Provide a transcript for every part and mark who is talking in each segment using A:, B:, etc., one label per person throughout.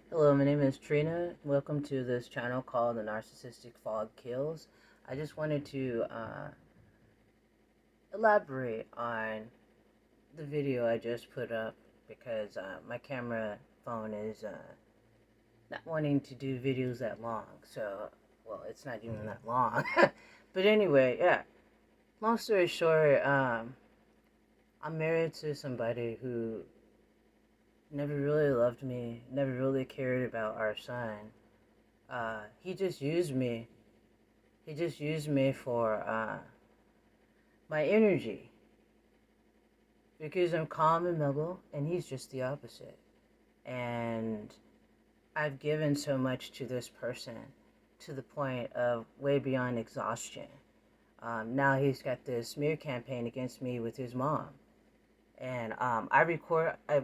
A: Hello, my name is Trina. Welcome to this channel called the Narcissistic Fog Kills. I just wanted to elaborate on the video I just put up because my camera phone is not wanting to do videos that long. So, well, it's not even that long. But anyway, yeah. Long story short, I'm married to somebody who never really loved me, never really cared about our son. He just used me. He just used me for my energy because I'm calm and mellow, and he's just the opposite. And I've given so much to this person to the point of way beyond exhaustion. Now he's got this smear campaign against me with his mom, and I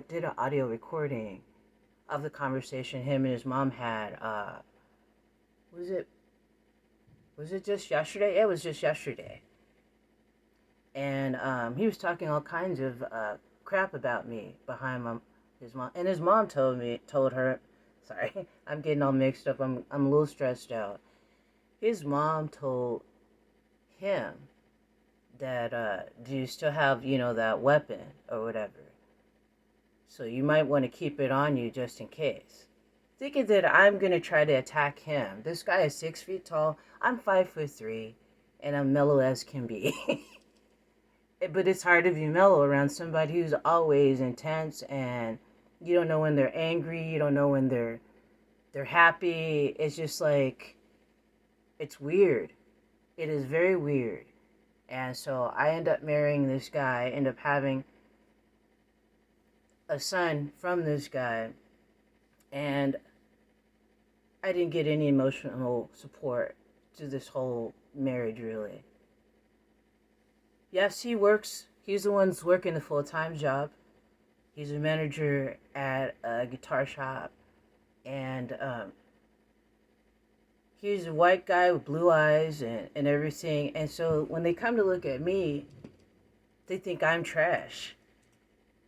A: did an audio recording of the conversation him and his mom had. Was it was it just yesterday? It was just yesterday. And he was talking all kinds of crap about me behind his mom. And his mom told her, sorry, I'm getting all mixed up. I'm a little stressed out. His mom told him that, do you still have, that weapon or whatever? So you might want to keep it on you just in case. Thinking that I'm going to try to attack him. This guy is 6 feet tall. I'm 5'3", and I'm mellow as can be. But it's hard to be mellow around somebody who's always intense, and you don't know when they're angry, you don't know when they're happy. It's just like, it's weird. It is very weird. And so I end up marrying this guy, end up having a son from this guy, and I didn't get any emotional support to this whole marriage, really. Yes, he works. He's the one who's working the full-time job. He's a manager at a guitar shop. And he's a white guy with blue eyes and everything. And so when they come to look at me, they think I'm trash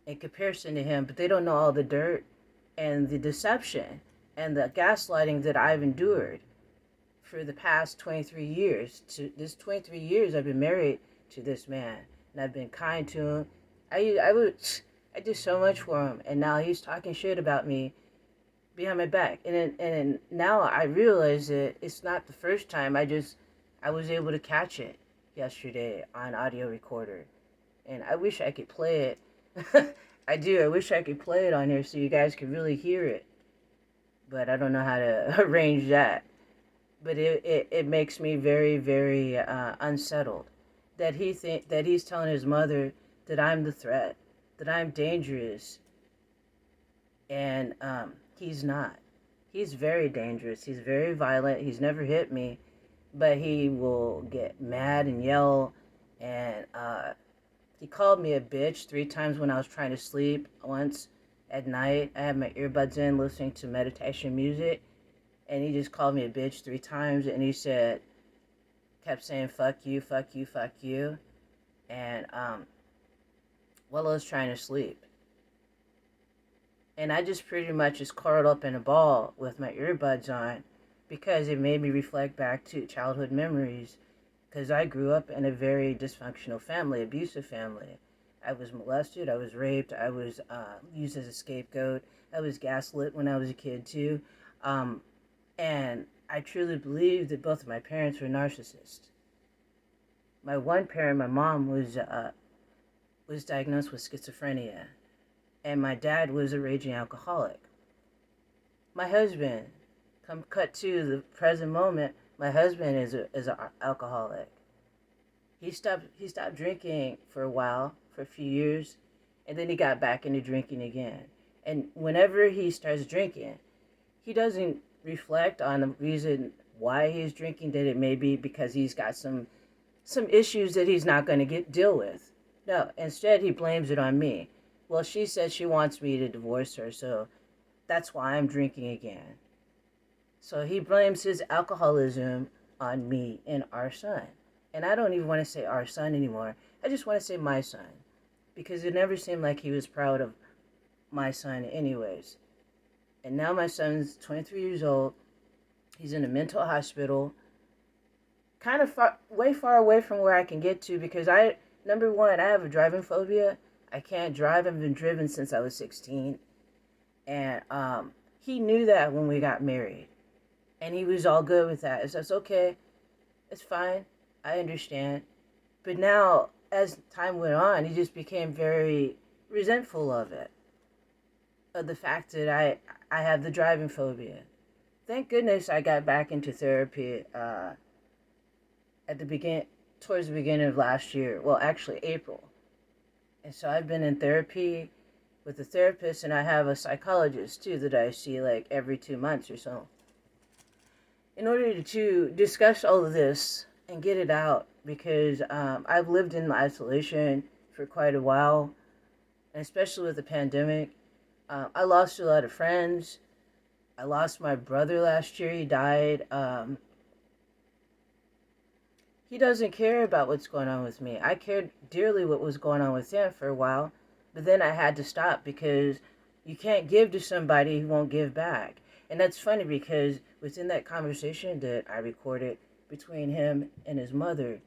A: in comparison to him. But they don't know all the dirt and the deception and the gaslighting that I've endured for the past 23 years. To this 23 years I've been married to this man, and I've been kind to him. I did so much for him, and now he's talking shit about me behind my back. And now I realize that it's not the first time. I was able to catch it yesterday on audio recorder, and I wish I could play it. I do. I wish I could play it on here so you guys could really hear it, but I don't know how to arrange that. But it makes me very, very unsettled that he's telling his mother that I'm the threat, that I'm dangerous, and he's not. He's very dangerous. He's very violent. He's never hit me, but he will get mad and yell. And he called me a bitch 3 times when I was trying to sleep. Once at night, I had my earbuds in listening to meditation music, and he just called me a bitch 3 times, and he kept saying fuck you, fuck you, fuck you, and while I was trying to sleep. And I just pretty much just curled up in a ball with my earbuds on because it made me reflect back to childhood memories, because I grew up in a very dysfunctional family, abusive family. I was molested, I was raped, I was used as a scapegoat, I was gaslit when I was a kid too. And I truly believe that both of my parents were narcissists. My one parent, my mom, was diagnosed with schizophrenia, and my dad was a raging alcoholic. My husband, cut to the present moment, my husband is an alcoholic. He stopped drinking for a while, for a few years, and then he got back into drinking again. And whenever he starts drinking, he doesn't reflect on the reason why he's drinking, that it may be because he's got some issues that he's not going to deal with. No, instead he blames it on me. Well, she says she wants me to divorce her, so that's why I'm drinking again. So he blames his alcoholism on me and our son. And I don't even want to say our son anymore. I just want to say my son, because it never seemed like he was proud of my son anyways. And now my son's 23 years old. He's in a mental hospital, kind of way far away from where I can get to because number one, I have a driving phobia. I can't drive. I've been driven since I was 16. And he knew that when we got married. And he was all good with that. So it's okay. It's fine. I understand. But now, as time went on, he just became very resentful of it. Of the fact that I have the driving phobia. Thank goodness I got back into therapy towards the beginning of last year. Well, actually April. And so I've been in therapy with a therapist, and I have a psychologist too that I see like every 2 months or so. In order to discuss all of this and get it out, because I've lived in isolation for quite a while, and especially with the pandemic. I lost a lot of friends. I lost my brother last year. He died. He doesn't care about what's going on with me. I cared dearly what was going on with him for a while, but then I had to stop because you can't give to somebody who won't give back. And that's funny because within that conversation that I recorded between him and his mother,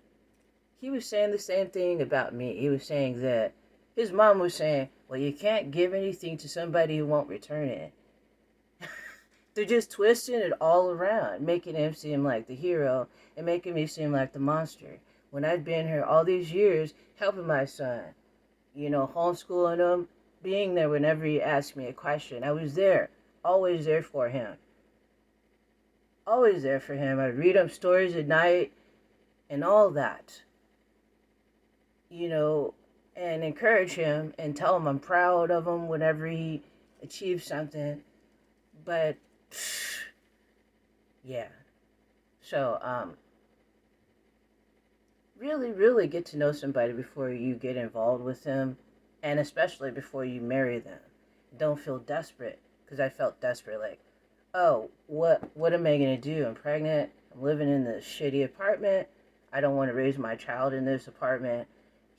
A: he was saying the same thing about me. He was saying that his mom was saying, well, you can't give anything to somebody who won't return it. They're just twisting it all around, making him seem like the hero and making me seem like the monster. When I've been here all these years helping my son, homeschooling him, being there whenever he asked me a question. I was there, always there for him. Always there for him. I'd read him stories at night and all that. And encourage him and tell him I'm proud of him whenever he achieves something. But, yeah. So, really, really get to know somebody before you get involved with them, and especially before you marry them. Don't feel desperate, because I felt desperate, like, oh, what am I going to do? I'm pregnant, I'm living in this shitty apartment, I don't want to raise my child in this apartment,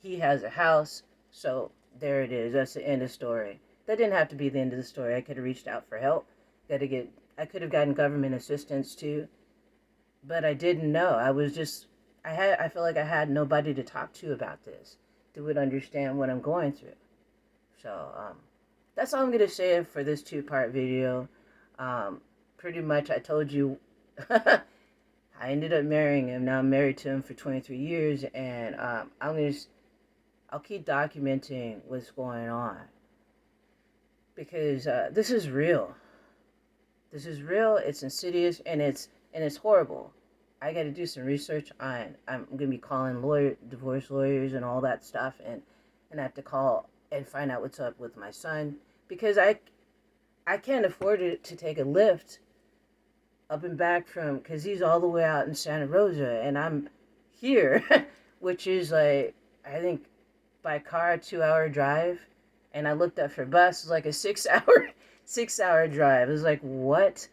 A: he has a house, so there it is, that's the end of the story. That didn't have to be the end of the story. I could have reached out for help, I could have gotten government assistance too, but I didn't know. I feel like I had nobody to talk to about this that would understand what I'm going through. So, that's all I'm going to say for this 2-part video. Pretty much I told you I ended up marrying him. Now I'm married to him for 23 years, and I'll keep documenting what's going on because this is real. This is real. It's insidious, and it's horrible. I got to do some research on. I'm gonna be calling divorce lawyers, and all that stuff, and I have to call and find out what's up with my son because I can't afford to take a lift up and back because he's all the way out in Santa Rosa, and I'm here, which is like I think by car 2-hour drive, and I looked up for bus, it's like a 6-hour drive. It was like, what?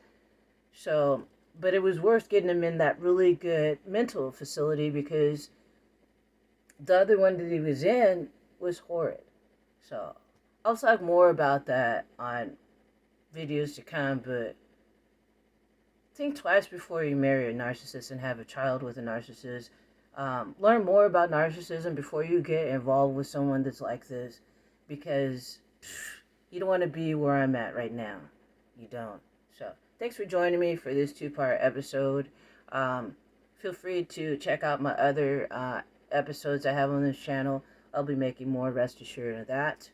A: So, but it was worth getting him in that really good mental facility because the other one that he was in was horrid. So, I'll talk more about that on videos to come, but think twice before you marry a narcissist and have a child with a narcissist. Learn more about narcissism before you get involved with someone that's like this because you don't want to be where I'm at right now. You don't. So, thanks for joining me for this 2-part episode. Feel free to check out my other episodes I have on this channel. I'll be making more, rest assured of that.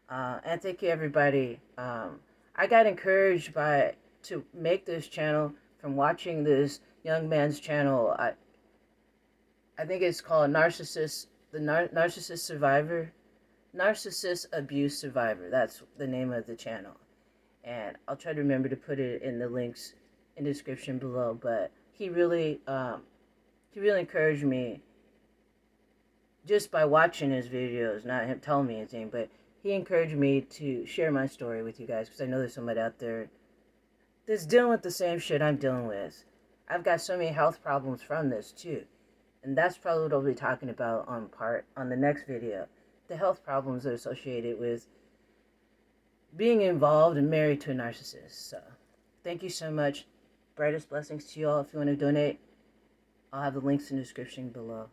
A: And thank you, everybody. I got encouraged to make this channel from watching this young man's channel. I think it's called Narcissist, Narcissist Survivor. Narcissist Abuse Survivor. That's the name of the channel. And I'll try to remember to put it in the links in the description below. But he really encouraged me just by watching his videos, not him telling me anything, but he encouraged me to share my story with you guys because I know there's somebody out there that's dealing with the same shit I'm dealing with. I've got so many health problems from this too. And that's probably what I'll be talking about on the next video. The health problems that are associated with being involved and married to a narcissist. So, thank you so much. Brightest blessings to you all. If you want to donate, I'll have the links in the description below.